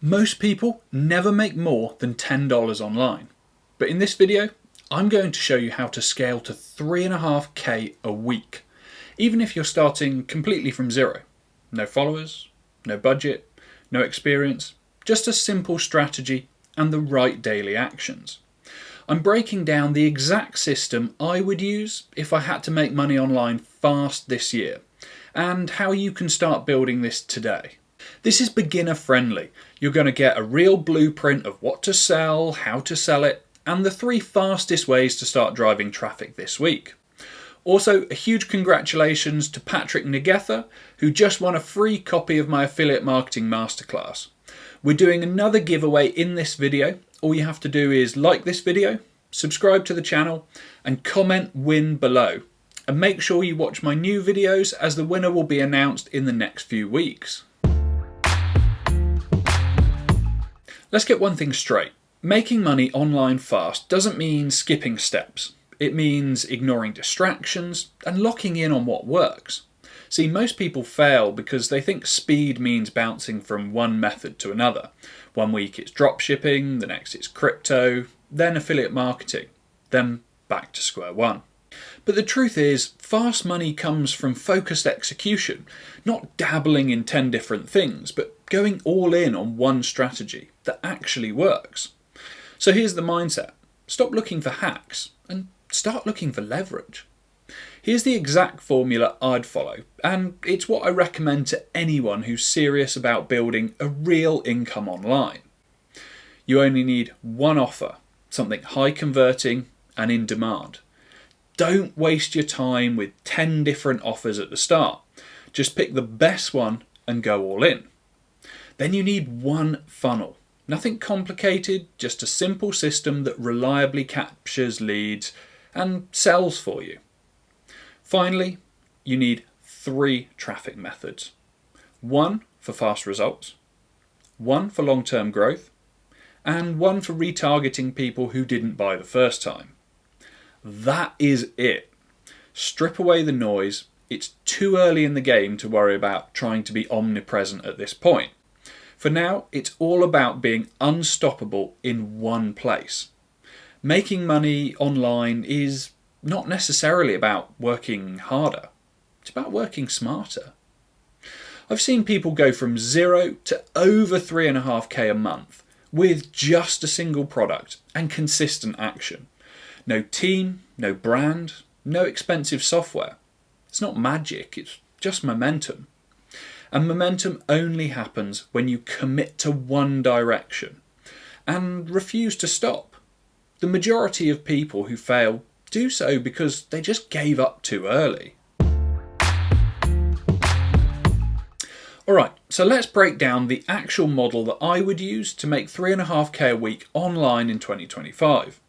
Most people never make more than $10 online, but in this video I'm going to show you how to scale to 3.5k a week, even if you're starting completely from zero. No followers, no budget, no experience, just a simple strategy and the right daily actions. I'm breaking down the exact system I would use if I had to make money online fast this year, and how you can start building this today. This is beginner friendly. You're going to get a real blueprint of what to sell, how to sell it, and the 3 fastest ways to start driving traffic this week. Also, a huge congratulations to Patrick Negetha, who just won a free copy of my affiliate marketing masterclass. We're doing another giveaway in this video. All you have to do is like this video, subscribe to the channel, and comment win below. And make sure you watch my new videos, as the winner will be announced in the next few weeks. Let's get one thing straight. Making money online fast doesn't mean skipping steps. It means ignoring distractions and locking in on what works. See, most people fail because they think speed means bouncing from one method to another. One week it's dropshipping, the next it's crypto, then affiliate marketing, then back to square one. But the truth is, fast money comes from focused execution, not dabbling in 10 different things, but going all in on one strategy that actually works. So here's the mindset. Stop looking for hacks and start looking for leverage. Here's the exact formula I'd follow, and it's what I recommend to anyone who's serious about building a real income online. You only need one offer, something high converting and in demand. Don't waste your time with 10 different offers at the start. Just pick the best one and go all in. Then you need one funnel. Nothing complicated, just a simple system that reliably captures leads and sells for you. Finally, you need 3 traffic methods. 1 for fast results, 1 for long-term growth, and 1 for retargeting people who didn't buy the first time. That is it. Strip away the noise. It's too early in the game to worry about trying to be omnipresent at this point. For now, it's all about being unstoppable in one place. Making money online is not necessarily about working harder. It's about working smarter. I've seen people go from 0 to over 3.5k a month with just a single product and consistent action. No team, no brand, no expensive software. It's not magic, it's just momentum. And momentum only happens when you commit to one direction and refuse to stop. The majority of people who fail do so because they just gave up too early. Alright, so let's break down the actual model that I would use to make 3.5k a week online in 2025.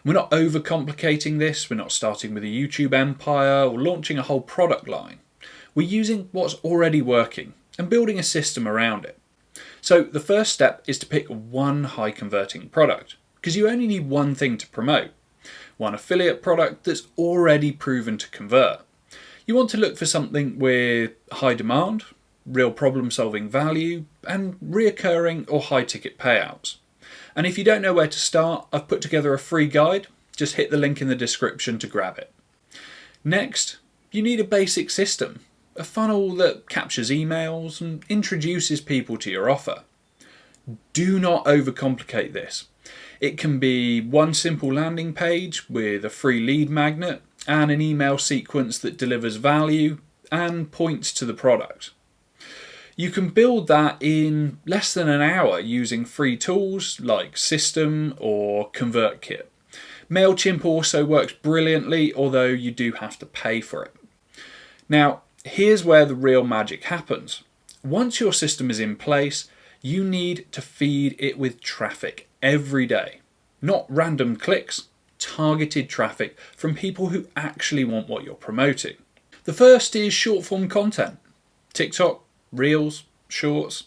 We're not overcomplicating this, we're not starting with a YouTube empire or launching a whole product line. We're using what's already working and building a system around it. So the first step is to pick one high converting product, because you only need one thing to promote. One affiliate product that's already proven to convert. You want to look for something with high demand, real problem solving value, and reoccurring or high ticket payouts. And if you don't know where to start, I've put together a free guide. Just hit the link in the description to grab it. Next, you need a basic system, a funnel that captures emails and introduces people to your offer. Do not overcomplicate this. It can be one simple landing page with a free lead magnet and an email sequence that delivers value and points to the product. You can build that in less than an hour using free tools like System or ConvertKit. MailChimp also works brilliantly, although you do have to pay for it. Now, here's where the real magic happens. Once your system is in place, you need to feed it with traffic every day. Not random clicks, targeted traffic from people who actually want what you're promoting. The first is short form content. TikTok, Reels, Shorts.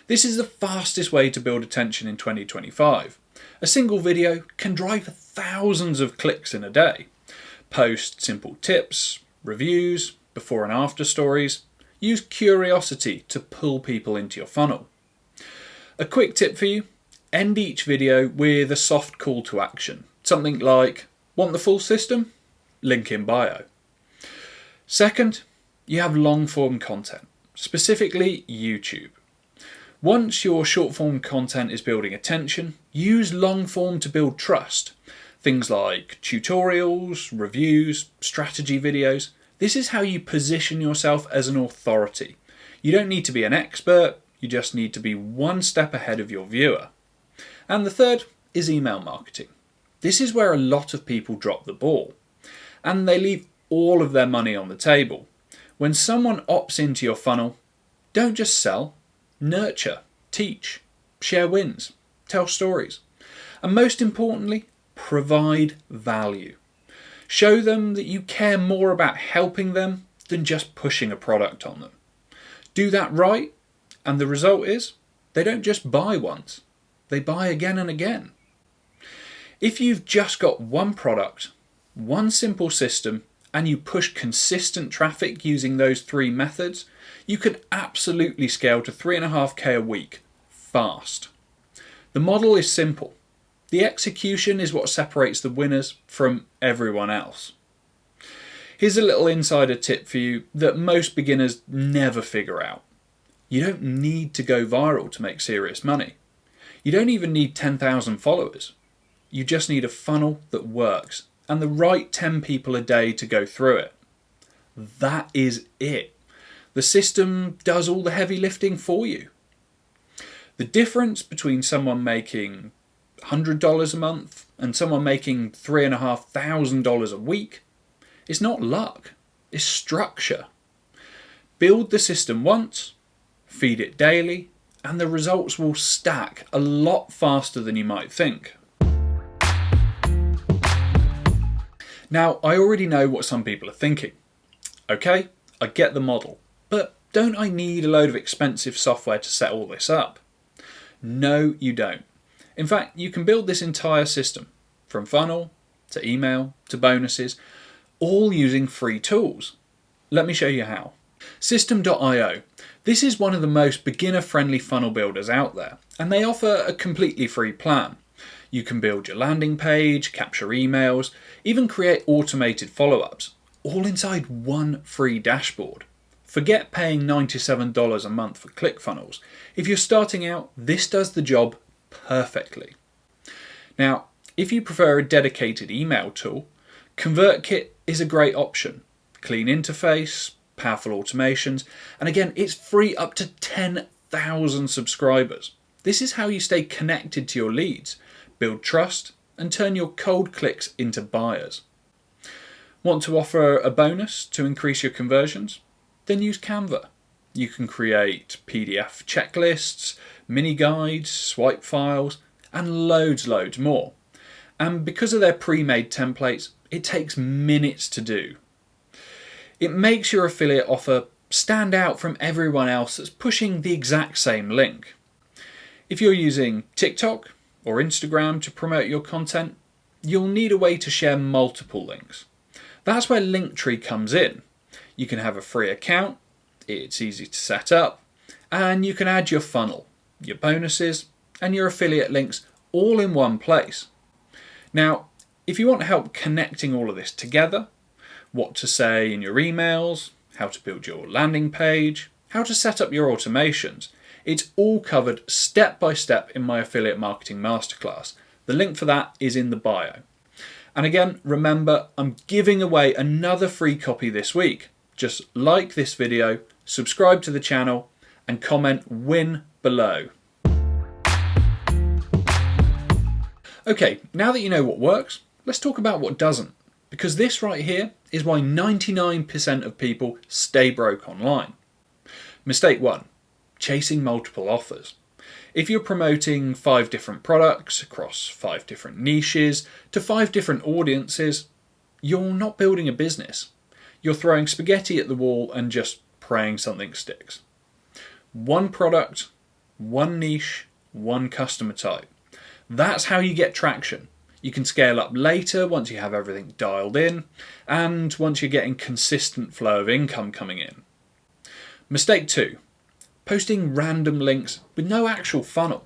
This is the fastest way to build attention in 2025. A single video can drive thousands of clicks in a day. Post simple tips, reviews, before and after stories. Use curiosity to pull people into your funnel. A quick tip for you, end each video with a soft call to action. Something like, want the full system? Link in bio. Second, you have long form content, specifically YouTube. Once your short form content is building attention, use long form to build trust. Things like tutorials, reviews, strategy videos. This is how you position yourself as an authority. You don't need to be an expert, you just need to be one step ahead of your viewer. And the third is email marketing. This is where a lot of people drop the ball, and they leave all of their money on the table. When someone opts into your funnel, don't just sell, nurture, teach, share wins, tell stories, and most importantly, provide value. Show them that you care more about helping them than just pushing a product on them. Do that right, and the result is they don't just buy once, they buy again and again. If you've just got one product, one simple system, and you push consistent traffic using those 3 methods, you can absolutely scale to 3.5K a week fast. The model is simple. The execution is what separates the winners from everyone else. Here's a little insider tip for you that most beginners never figure out. You don't need to go viral to make serious money. You don't even need 10,000 followers. You just need a funnel that works and the right 10 people a day to go through it. That is it. The system does all the heavy lifting for you. The difference between someone making $100 a month and someone making $3,500 a week is not luck, it's structure. Build the system once, feed it daily, and the results will stack a lot faster than you might think. Now, I already know what some people are thinking. Okay, I get the model, but don't I need a load of expensive software to set all this up? No, you don't. In fact, you can build this entire system, from funnel to email to bonuses, all using free tools. Let me show you how. System.io. This is one of the most beginner-friendly funnel builders out there, and they offer a completely free plan. You can build your landing page, capture emails, even create automated follow-ups, all inside one free dashboard. Forget paying $97 a month for ClickFunnels. If you're starting out, this does the job perfectly. Now, if you prefer a dedicated email tool, ConvertKit is a great option. Clean interface, powerful automations, and again, it's free up to 10,000 subscribers. This is how you stay connected to your leads, build trust, and turn your cold clicks into buyers. Want to offer a bonus to increase your conversions? Then use Canva. You can create PDF checklists, mini guides, swipe files, and loads more. And because of their pre-made templates, it takes minutes to do. It makes your affiliate offer stand out from everyone else that's pushing the exact same link. If you're using TikTok or Instagram to promote your content, you'll need a way to share multiple links. That's where Linktree comes in. You can have a free account, it's easy to set up, and you can add your funnel, your bonuses, and your affiliate links all in one place. Now, if you want help connecting all of this together, what to say in your emails, how to build your landing page, how to set up your automations, it's all covered step by step in my affiliate marketing masterclass. The link for that is in the bio. And again, remember, I'm giving away another free copy this week. Just like this video, subscribe to the channel, and comment "win" below. Okay, now that you know what works, let's talk about what doesn't. Because this right here is why 99% of people stay broke online. Mistake 1. Chasing multiple offers. If you're promoting 5 different products across 5 different niches to 5 different audiences, you're not building a business. You're throwing spaghetti at the wall and just praying something sticks. One product, one niche, one customer type. That's how you get traction. You can scale up later once you have everything dialed in and once you're getting consistent flow of income coming in. Mistake 2. Posting random links with no actual funnel.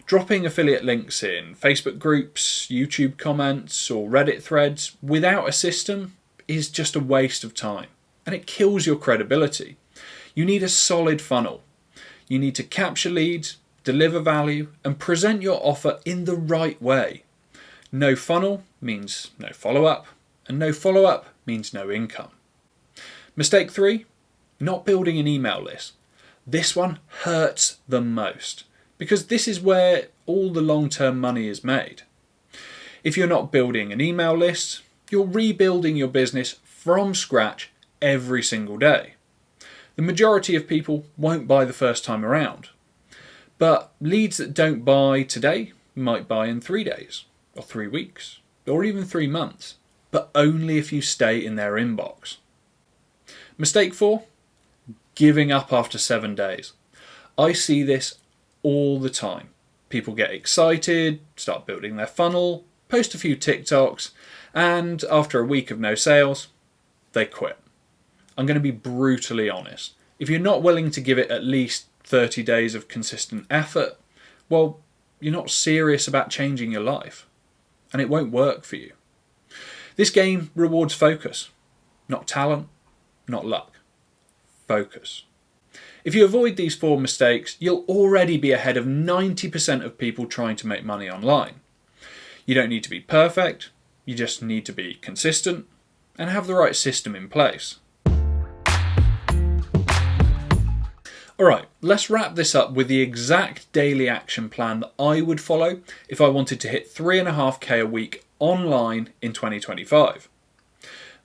Dropping affiliate links in Facebook groups, YouTube comments, or Reddit threads without a system is just a waste of time, and it kills your credibility. You need a solid funnel. You need to capture leads, deliver value, and present your offer in the right way. No funnel means no follow-up, and no follow-up means no income. Mistake 3, not building an email list. This one hurts the most, because this is where all the long-term money is made. If you're not building an email list, you're rebuilding your business from scratch every single day. The majority of people won't buy the first time around, but leads that don't buy today might buy in 3 days, or 3 weeks, or even 3 months, but only if you stay in their inbox. Mistake 4, giving up after 7 days. I see this all the time. People get excited, start building their funnel, post a few TikToks, and after a week of no sales, they quit. I'm going to be brutally honest. If you're not willing to give it at least 30 days of consistent effort, well, you're not serious about changing your life, and it won't work for you. This game rewards focus, not talent, not luck. Focus. If you avoid these 4 mistakes, you'll already be ahead of 90% of people trying to make money online. You don't need to be perfect, you just need to be consistent and have the right system in place. Alright, let's wrap this up with the exact daily action plan that I would follow if I wanted to hit 3.5k a week online in 2025.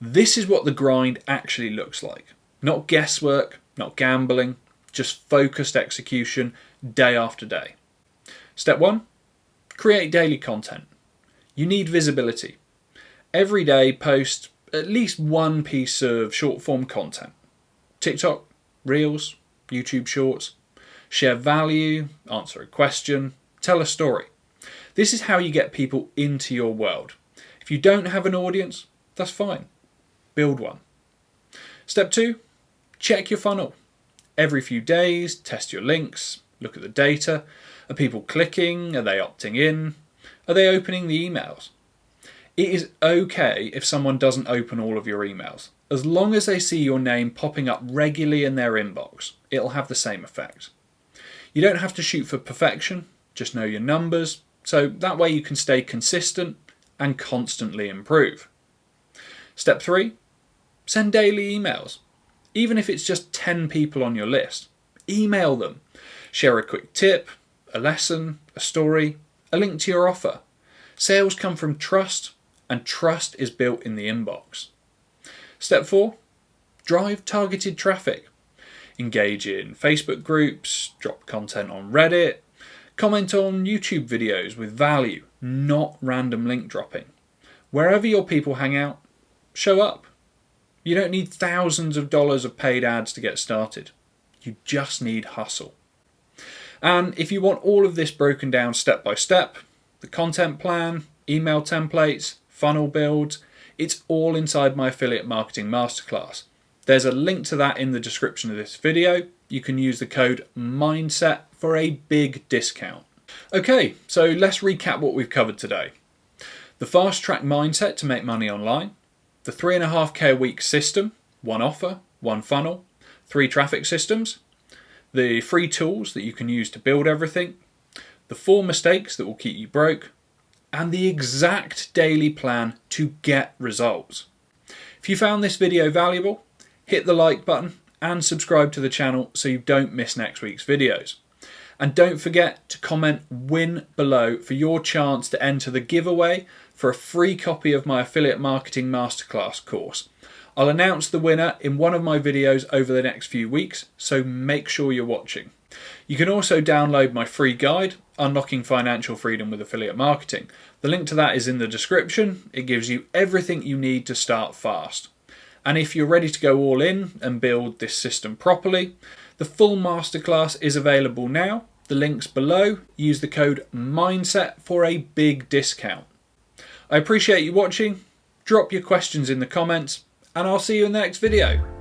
This is what the grind actually looks like. Not guesswork, not gambling, just focused execution day after day. Step 1, create daily content. You need visibility. Every day post at least one piece of short form content. TikTok, Reels, YouTube Shorts. Share value, answer a question, tell a story. This is how you get people into your world. If you don't have an audience, that's fine. Build one. Step 2, check your funnel. Every few days, test your links, look at the data. Are people clicking? Are they opting in? Are they opening the emails? It is okay if someone doesn't open all of your emails. As long as they see your name popping up regularly in their inbox, it'll have the same effect. You don't have to shoot for perfection, just know your numbers, so that way you can stay consistent and constantly improve. Step 3, send daily emails. Even if it's just 10 people on your list, email them. Share a quick tip, a lesson, a story, a link to your offer. Sales come from trust, and trust is built in the inbox. Step 4, drive targeted traffic. Engage in Facebook groups, drop content on Reddit, comment on YouTube videos with value, not random link dropping. Wherever your people hang out, show up. You don't need thousands of dollars of paid ads to get started. You just need hustle. And if you want all of this broken down step by step, the content plan, email templates, funnel builds, it's all inside my affiliate marketing masterclass. There's a link to that in the description of this video. You can use the code MINDSET for a big discount. Okay, so let's recap what we've covered today. The fast track mindset to make money online, the 3.5k a week system, 1 offer, 1 funnel, 3 traffic systems, the free tools that you can use to build everything, the 4 mistakes that will keep you broke, and the exact daily plan to get results. If you found this video valuable, hit the like button and subscribe to the channel so you don't miss next week's videos. And don't forget to comment win below for your chance to enter the giveaway for a free copy of my Affiliate Marketing Masterclass course. I'll announce the winner in one of my videos over the next few weeks, so make sure you're watching. You can also download my free guide, Unlocking Financial Freedom with Affiliate Marketing. The link to that is in the description. It gives you everything you need to start fast. And if you're ready to go all in and build this system properly, the full masterclass is available now. The link's below. Use the code MINDSET for a big discount. I appreciate you watching. Drop your questions in the comments, and I'll see you in the next video.